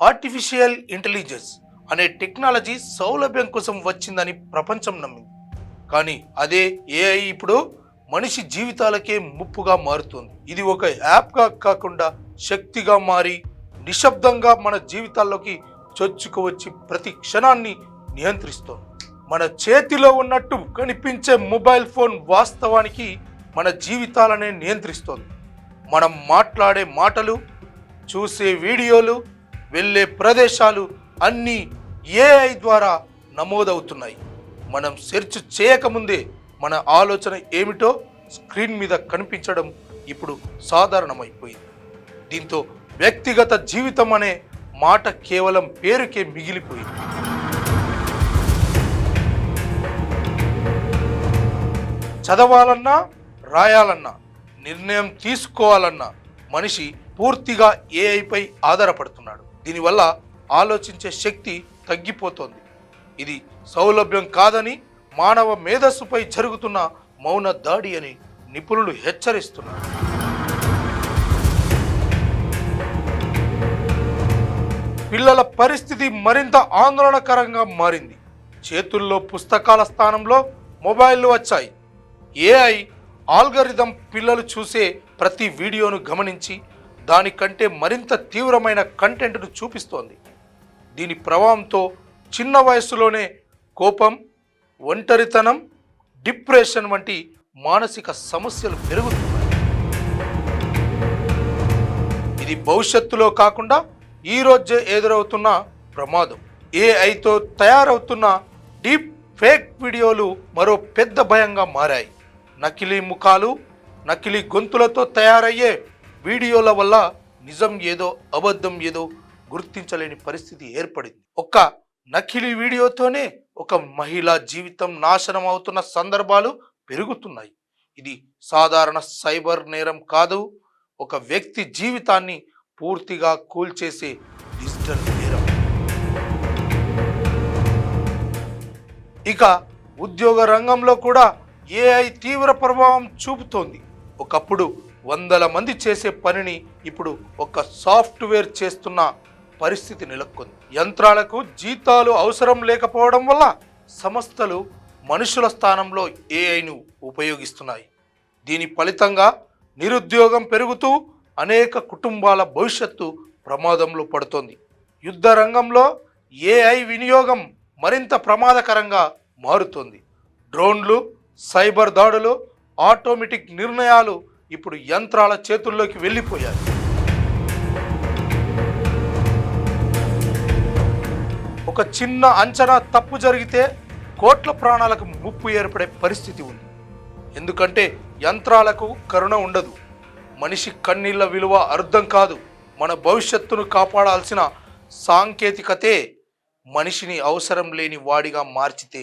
Artificial intelligence అనే technology సౌలభ్యం కోసం వచ్చిందని ప్రపంచం నమ్మింది. కానీ అదే ఏఐ ఇప్పుడు మనిషి జీవితాలకే ముప్పుగా మారుతుంది. ఇది ఒక యాప్గా కాకుండా శక్తిగా మారి నిశ్శబ్దంగా మన జీవితాల్లోకి చొచ్చుకువచ్చి ప్రతి క్షణాన్ని నియంత్రిస్తోంది. మన చేతిలో ఉన్నట్టు కనిపించే మొబైల్ ఫోన్ వాస్తవానికి మన జీవితాలనే నియంత్రిస్తోంది. మనం మాట్లాడే మాటలు, చూసే వీడియోలు, వెళ్ళే ప్రదేశాలు అన్నీ ఏఐ ద్వారా నమోదవుతున్నాయి. మనం సెర్చ్ చేయకముందే మన ఆలోచన ఏమిటో స్క్రీన్ మీద కనిపించడం ఇప్పుడు సాధారణమైపోయింది. దీంతో వ్యక్తిగత జీవితం అనే మాట కేవలం పేరుకే మిగిలిపోయింది. చదవాలన్నా, రాయాలన్నా, నిర్ణయం తీసుకోవాలన్నా మనిషి పూర్తిగా ఏఐపై ఆధారపడుతున్నాడు. దీనివల్ల ఆలోచించే శక్తి తగ్గిపోతోంది. ఇది సౌలభ్యం కాదని, మానవ మేధస్సుపై జరుగుతున్న మౌన దాడి అని నిపుణులు హెచ్చరిస్తున్నారు. పిల్లల పరిస్థితి మరింత ఆందోళనకరంగా మారింది. చేతుల్లో పుస్తకాల స్థానంలో మొబైల్లు వచ్చాయి. ఏఐ ఆల్గరిథం పిల్లలు చూసే ప్రతి వీడియోను గమనించి దానికంటే మరింత తీవ్రమైన కంటెంట్ను చూపిస్తోంది. దీని ప్రభావంతో చిన్న వయస్సులోనే కోపం, ఒంటరితనం, డిప్రెషన్ వంటి మానసిక సమస్యలు పెరుగుతున్నాయి. ఇది భవిష్యత్తులో కాకుండా ఈ రోజే ఎదురవుతున్న ప్రమాదం. ఏఐతో తయారవుతున్న డీప్ ఫేక్ వీడియోలు మరో పెద్ద భయంగా మారాయి. నకిలీ ముఖాలు, నకిలీ గొంతులతో తయారయ్యే వీడియోల వల్ల నిజం ఏదో అబద్ధం ఏదో గుర్తించలేని పరిస్థితి ఏర్పడింది. ఒక్క నకిలీ వీడియోతోనే ఒక మహిళ జీవితం నాశనం అవుతున్న సందర్భాలు పెరుగుతున్నాయి. ఇది సాధారణ సైబర్ నేరం కాదు, ఒక వ్యక్తి జీవితాన్ని పూర్తిగా కూల్చేసే డిజిటల్ నేరం. ఇక ఉద్యోగ రంగంలో కూడా ఏఐ తీవ్ర ప్రభావం చూపుతోంది. ఒకప్పుడు వందల మంది చేసే పనిని ఇప్పుడు ఒక సాఫ్ట్వేర్ చేస్తున్న పరిస్థితి నెలకొంది. యంత్రాలకు జీతాలు అవసరం లేకపోవడం వల్ల సంస్థలు మనుషుల స్థానంలో ఏఐను ఉపయోగిస్తున్నాయి. దీని ఫలితంగా నిరుద్యోగం పెరుగుతూ అనేక కుటుంబాల భవిష్యత్తు ప్రమాదంలో పడుతోంది. యుద్ధ రంగంలో ఏఐ వినియోగం మరింత ప్రమాదకరంగా మారుతోంది. డ్రోన్లు, సైబర్ దాడులు, ఆటోమేటిక్ నిర్ణయాలు ఇప్పుడు యంత్రాల చేతుల్లోకి వెళ్ళిపోయాయి. ఒక చిన్న అంచనా తప్పు జరిగితే కోట్ల ప్రాణాలకు ముప్పు ఏర్పడే పరిస్థితి ఉంది. ఎందుకంటే యంత్రాలకు కరుణ ఉండదు. మనిషి కన్నీళ్ల విలువ అర్థం కాదు. మన భవిష్యత్తును కాపాడాల్సిన సాంకేతికతే మనిషిని అవసరం లేని వాడిగా మార్చితే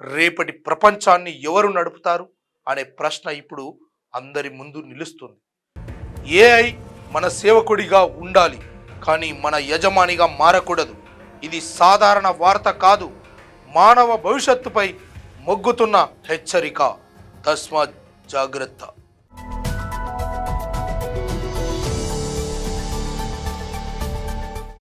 రేపటి ప్రపంచాన్ని ఎవరు నడుపుతారు అనే ప్రశ్న ఇప్పుడు అందరి ముందు నిలుస్తుంది. ఏఐ మన సేవకుడిగా ఉండాలి, కానీ మన యజమానిగా మారకూడదు. ఇది సాధారణ వార్త కాదు, మానవ భవిష్యత్తుపై మొగ్గుతున్న హెచ్చరిక. తస్మాత్ జాగ్రత్త.